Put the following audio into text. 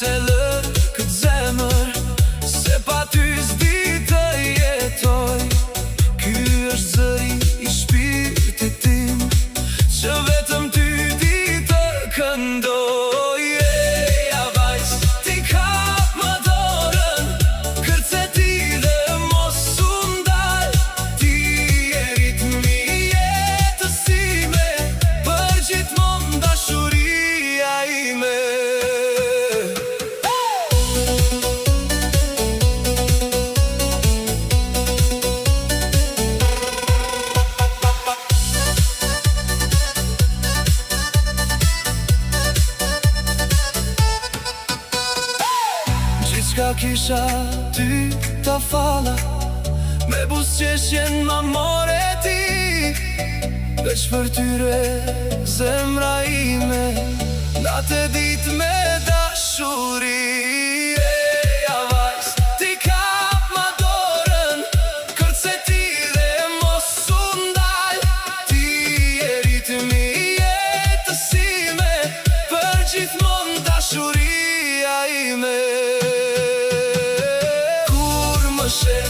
se lër këtë zemër, se pa ty s'di të jetoj. Ky është zëri i shpirtit tim, që vetëm ty di të këndoj. Eja vajz, ti kap më dorën, kërceti dhe mos u ndal. Ti je ritmi i jetës time, për gjithmonë dashuria ime. Gjithçka kisha ty ta falla, me buzëqeshjen ma more ti. Veç për tyre zemra ime, natë e ditë me dashuri. Eja vajz, ti kap më dorën, kërceti dhe mos u ndal. Ti je ritmi i jetës ime, për gjithmonë dashuria ime. Kur më sheh